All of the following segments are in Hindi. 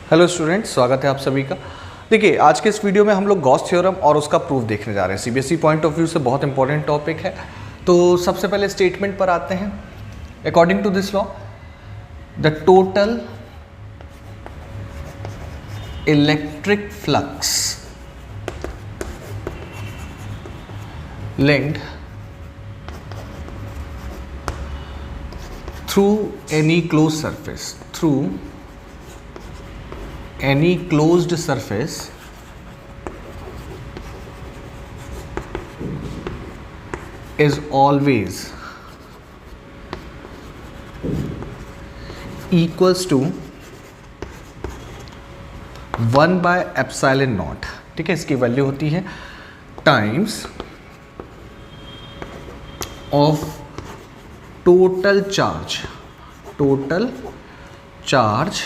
हेलो स्टूडेंट्स, स्वागत है आप सभी का। देखिए, आज के इस वीडियो में हम लोग गॉस थ्योरम और उसका प्रूफ देखने जा रहे हैं। सीबीएसई पॉइंट ऑफ व्यू से बहुत इंपॉर्टेंट टॉपिक है। तो सबसे पहले स्टेटमेंट पर आते हैं। According to this law, the total electric flux linked through any closed surface is always equals to 1 by epsilon not. ठीक है, इसकी वैल्यू होती है times of total charge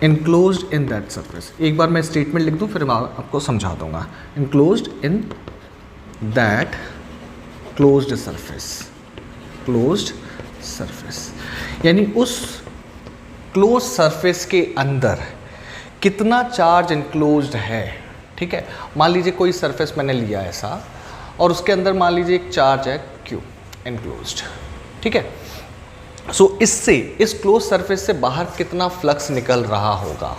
enclosed in that surface. एक बार मैं स्टेटमेंट लिख दूं, फिर मैं आपको समझा दूंगा। Enclosed in that closed surface यानी उस क्लोज सरफेस के अंदर कितना चार्ज इनक्लोज्ड है। ठीक है, मान लीजिए कोई सरफेस मैंने लिया ऐसा और उसके अंदर मान लीजिए एक चार्ज है Q इनक्लोज्ड। ठीक है, सो इससे इस क्लोज सरफेस से बाहर कितना फ्लक्स निकल रहा होगा।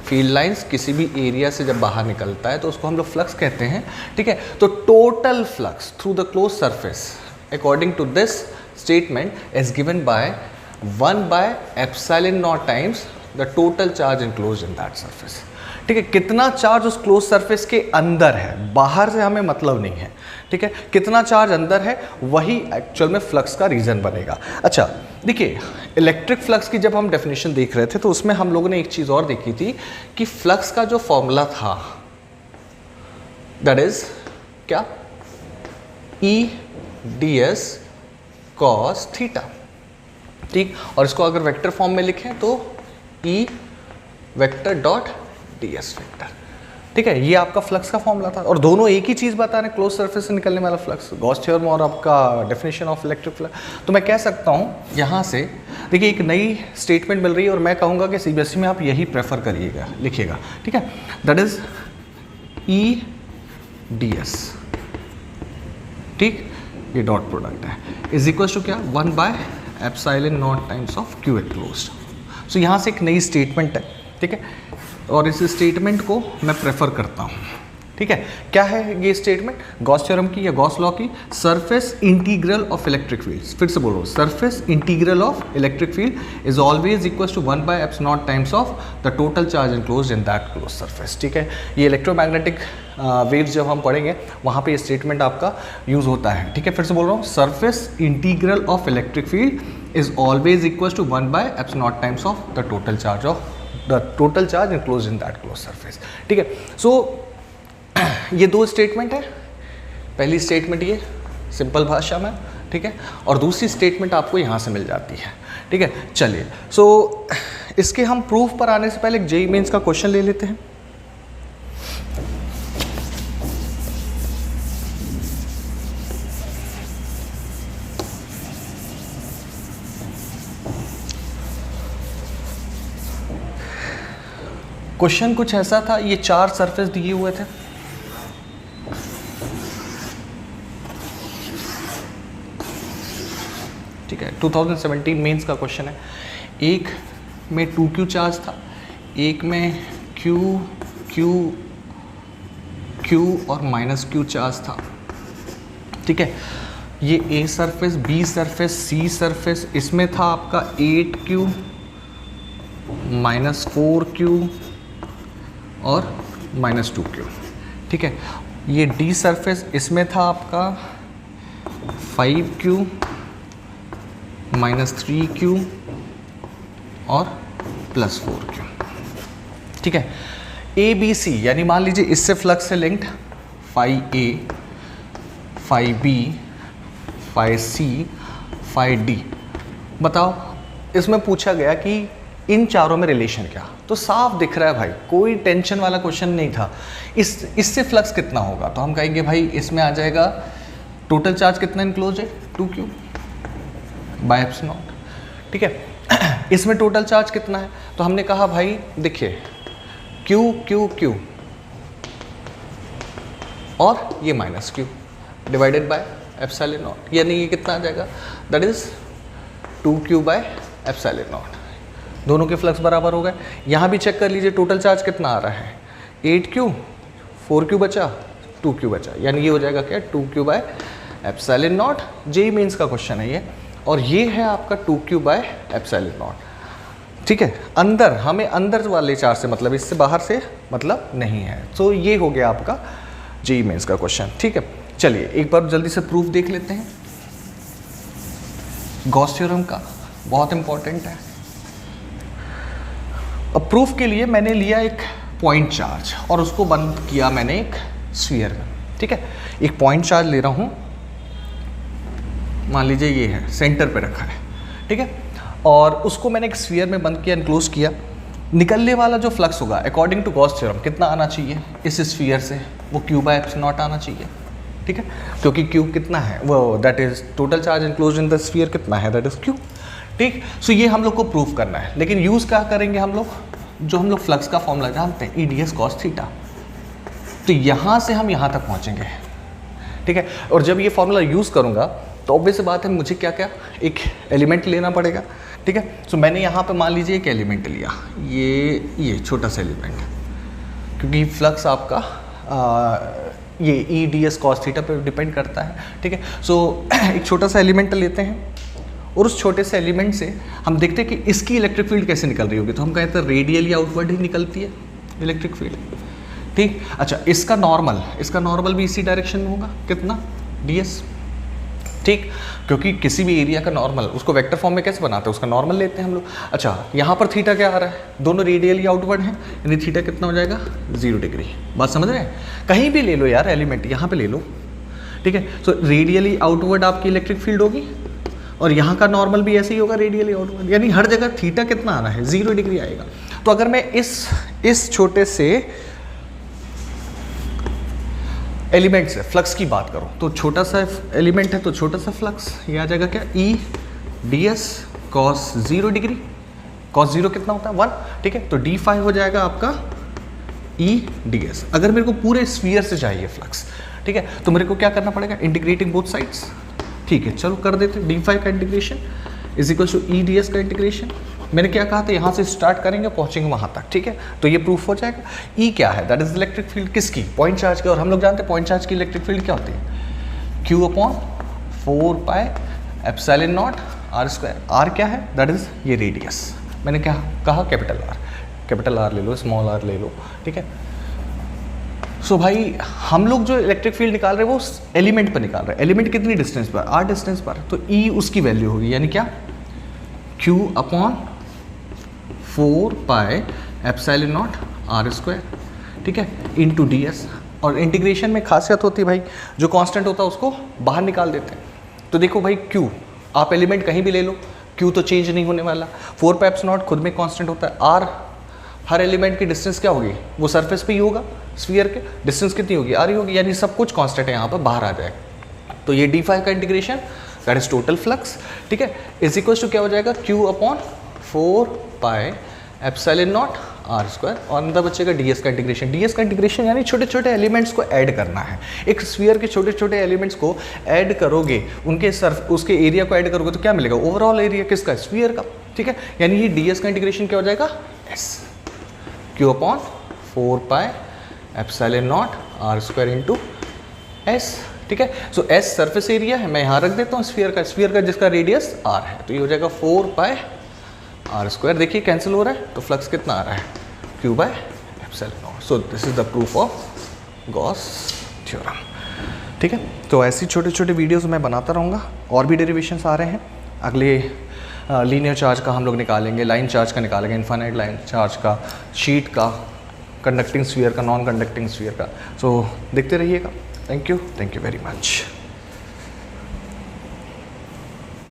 फील्ड लाइंस किसी भी एरिया से जब बाहर निकलता है तो उसको हम लोग फ्लक्स कहते हैं। ठीक है, तो total flux through the close surface according to this statement is given by 1 by epsilon not times the total charge enclosed in that surface. ठीक है, कितना चार्ज उस क्लोज सरफेस के अंदर है, बाहर से हमें मतलब नहीं है। ठीक है, कितना चार्ज अंदर है वही एक्चुअल में फ्लक्स का रीजन बनेगा। अच्छा देखिए, इलेक्ट्रिक फ्लक्स की जब हम डेफिनेशन देख रहे थे तो उसमें हम लोगों ने एक चीज़ और देखी थी कि फ्लक्स का जो फॉर्मूला था दैट इज क्या, ई डी एस कॉस थीटा। ठीक, और इसको अगर वेक्टर फॉर्म में लिखें तो E vector dot D S vector. ठीक है, ये आपका फ्लक्स का फॉर्मूला था और दोनों एक ही चीज़ बता रहे हैं, क्लोज सरफेस से निकलने वाला फ्लक्स, गॉस थ्योरम और आपका डेफिनेशन ऑफ इलेक्ट्रिक फ्लक्स। तो मैं कह सकता हूँ यहाँ से, देखिए एक नई स्टेटमेंट मिल रही है और मैं कहूँगा कि सीबीएसई में आप यही प्रेफर करिएगा, लिखिएगा। ठीक है, that is E D S. ठीक, ये डॉट प्रोडक्ट है, इज इक्वल टू क्या, 1 by epsilon not times of Q enclosed. So यहाँ से एक नई स्टेटमेंट है। ठीक है, और इस स्टेटमेंट को मैं प्रेफर करता हूँ। ठीक है, क्या है ये स्टेटमेंट, गॉस थ्योरम की या गॉस लॉ की, surface integral of electric field. फिर से बोलो, surface integral of electric field is always equal to 1 by eps not times of the total charge enclosed in that close surface. ठीक है, ये इलेक्ट्रोमैग्नेटिक वेव्स जब हम पढ़ेंगे वहाँ पे ये स्टेटमेंट आपका यूज होता है। ठीक है, फिर से बोल रहा हूँ, surface integral of electric field is always equal to 1 by eps not times of the total charge enclosed in that close surface. ठीक है, सो ये दो स्टेटमेंट है। पहली स्टेटमेंट ये सिंपल भाषा में, ठीक है, और दूसरी स्टेटमेंट आपको यहाँ से मिल जाती है। ठीक है, चलिए, सो इसके हम प्रूफ पर आने से पहले एक जेईई मेंस का क्वेश्चन ले लेते हैं। क्वेश्चन कुछ ऐसा था, ये 4 सरफेस दिए हुए थे। ठीक है, 2017 मेंस का क्वेश्चन है। एक में 2Q चार्ज था, एक में Q और -Q चार्ज था। ठीक है, ये A surface, B surface, C surface, इसमें था आपका 8Q -4Q और -2Q। ठीक है, ये D सरफेस, इसमें था आपका 5Q -3Q और +4Q। ठीक है, ABC यानी मान लीजिए इससे फ्लक्स है linked phi A, phi B, phi C, phi D। बताओ, इसमें पूछा गया कि इन चारों में रिलेशन क्या, तो साफ दिख रहा है भाई, कोई टेंशन वाला क्वेश्चन नहीं था। इससे फ्लक्स कितना होगा, तो हम कहेंगे भाई इसमें आ जाएगा टोटल चार्ज कितना इनक्लोज है, 2Q बाय एप्सिलॉन नॉट। ठीक है, इसमें टोटल चार्ज कितना है, तो हमने कहा भाई देखिए Q Q Q और ये minus Q divided by epsilon not, यानी ये कितना आ जाएगा, that is 2Q by epsilon not. दोनों के फ्लक्स बराबर हो गए। यहाँ भी चेक कर लीजिए टोटल चार्ज कितना आ रहा है, 8Q, 4Q बचा, 2Q बचा, यानी ये हो जाएगा क्या, 2Q by epsilon not. JEE mains का क्वेश्चन है ये, और ये है आपका 2Q बाय एप्सिलॉन नॉट। ठीक है, अंदर हमें अंदर वाले चार्ज से मतलब, इससे बाहर से मतलब नहीं है। तो ये हो गया आपका जेईई मेंस का क्वेश्चन। ठीक है, चलिए एक बार जल्दी से प्रूफ देख लेते हैं गॉस थ्योरम का, बहुत इंपॉर्टेंट है। अब प्रूफ के लिए मैंने लिया एक पॉइंट चार्ज और उसको बंद किया मैंने एक स्फीयर में। ठीक है, एक पॉइंट चार्ज ले रहा हूँ, मान लीजिए ये है, सेंटर पे रखा है। ठीक है, और उसको मैंने एक स्फीयर में बंद किया, इनक्लोज किया। निकलने वाला जो फ्लक्स होगा अकॉर्डिंग टू गॉस थ्योरम कितना आना चाहिए इस स्फीयर से, वो Q बाय एप्सिलॉन नॉट आना चाहिए। ठीक है, क्योंकि Q कितना है, वो that is total charge enclose in the sphere कितना है, दैट इज Q। ठीक, सो ये हम लोग को प्रूफ करना है, लेकिन यूज़ क्या करेंगे हम लोग, जो हम लोग फ्लक्स का फॉर्मूला जानते हैं, EDS cos थीटा। तो यहाँ से हम यहाँ तक पहुँचेंगे। ठीक है, और जब ये फॉर्मूला यूज़ करूँगा तो ऑब्वियस बात है मुझे क्या क्या एक एलिमेंट लेना पड़ेगा। ठीक है, सो मैंने यहाँ पे मान लीजिए एक एलिमेंट लिया, ये छोटा सा एलिमेंट, क्योंकि फ्लक्स आपका ये EDS cos थीटा पे डिपेंड करता है। ठीक है, सो एक छोटा सा एलिमेंट लेते हैं और उस छोटे से एलिमेंट से हम देखते हैं कि इसकी इलेक्ट्रिक फील्ड कैसे निकल रही होगी, तो हम कहते हैं रेडियली आउटवर्ड ही निकलती है इलेक्ट्रिक फील्ड। ठीक, अच्छा इसका नॉर्मल भी इसी डायरेक्शन में होगा, कितना, DS। ठीक, क्योंकि किसी भी एरिया का नॉर्मल उसको वेक्टर फॉर्म में कैसे बनाते हैं, उसका नॉर्मल लेते हैं हम लोग। अच्छा यहाँ पर थीटा क्या आ रहा है, दोनों रेडियली आउटवर्ड हैं, यानी थीटा कितना हो जाएगा, 0 डिग्री। बात समझ रहे हैं, कहीं भी ले लो यार एलिमेंट, यहाँ पे ले लो। ठीक है, सो रेडियली आउटवर्ड आपकी इलेक्ट्रिक फील्ड होगी और यहाँ का नॉर्मल भी ऐसे ही होगा रेडियली आउटवर्ड, यानी हर जगह थीटा कितना आना है, 0 डिग्री आएगा। तो अगर मैं इस छोटे से एलिमेंट से फ्लक्स की बात करूं, तो छोटा सा एलिमेंट है तो छोटा सा फ्लक्स, ये आ जाएगा क्या, EDS cos 0 डिग्री। cos 0 कितना होता है, 1। ठीक है, तो d फाई हो जाएगा आपका EDS। अगर मेरे को पूरे स्फीयर से चाहिए फ्लक्स, ठीक है, तो मेरे को क्या करना पड़ेगा, इंटीग्रेटिंग बोथ साइड्स। ठीक है, चलो कर देते, d फाई का integration is equal to EDS का इंटीग्रेशन। मैंने क्या कहा था, यहाँ से स्टार्ट करेंगे पहुँचेंगे वहाँ तक। ठीक है, तो ये प्रूफ हो जाएगा। E क्या है, दैट इज इलेक्ट्रिक फील्ड किसकी, पॉइंट चार्ज की, और हम लोग जानते हैं पॉइंट चार्ज की इलेक्ट्रिक फील्ड क्या होती है, Q upon 4 pi epsilon not r²। R क्या है, दैट इज ये रेडियस। मैंने क्या कहा, कैपिटल R ले लो, स्मॉल r ले लो। ठीक है, सो भाई हम लोग जो इलेक्ट्रिक फील्ड निकाल रहे हैं वो एलिमेंट पर निकाल रहे हैं। एलिमेंट कितनी डिस्टेंस पर, r डिस्टेंस पर, तो E उसकी वैल्यू होगी, यानी क्या, Q upon 4 pi epsilon not r²। ठीक है, इनटू DS। और इंटीग्रेशन में खासियत होती है भाई, जो कांस्टेंट होता है उसको बाहर निकाल देते हैं। तो देखो भाई Q, आप एलिमेंट कहीं भी ले लो, Q तो चेंज नहीं होने वाला। 4 पाई एप्सिलॉन नॉट खुद में कांस्टेंट होता है। R, हर एलिमेंट की डिस्टेंस क्या होगी, वो सरफेस पे ही होगा, स्फीयर के डिस्टेंस कितनी होगी, R ही होगी, यानी सब कुछ कांस्टेंट है, यहाँ पर बाहर आ जाएगा। तो ये d फाई का integration, that is total flux. ठीक है, इज इक्वल टू क्या हो जाएगा, Q upon 4 pi epsilon not r², और अंदर बचेगा DS का इंटीग्रेशन। DS का इंटीग्रेशन यानी छोटे छोटे एलिमेंट्स को ऐड करना है। एक स्फीयर के छोटे छोटे एलिमेंट्स को ऐड करोगे, उसके एरिया को ऐड करोगे तो क्या मिलेगा, ओवरऑल एरिया किसका, स्फीयर का। ठीक है, यानी ये DS का इंटीग्रेशन क्या हो जाएगा, S, Q upon 4 pi epsilon not r² into S। ठीक है, सो S सरफेस एरिया है, मैं यहाँ रख देता हूँ स्फीयर का जिसका रेडियस R है, तो ये हो जाएगा 4 पाई r²। देखिए कैंसिल हो रहा है, तो फ्लक्स कितना आ रहा है, Q bye epsilon not. So this is the proof of Gauss theorem. ठीक है, तो ऐसी छोटे छोटे वीडियोस मैं बनाता रहूँगा, और भी डेरिवेशंस आ रहे हैं। अगले लीनियर चार्ज का हम लोग निकालेंगे, लाइन चार्ज का निकालेंगे, इनफाइनाइट लाइन चार्ज का, शीट का, कंडक्टिंग स्फीयर का, नॉन कंडक्टिंग स्फीयर का। सो देखते रहिएगा। Thank you very much.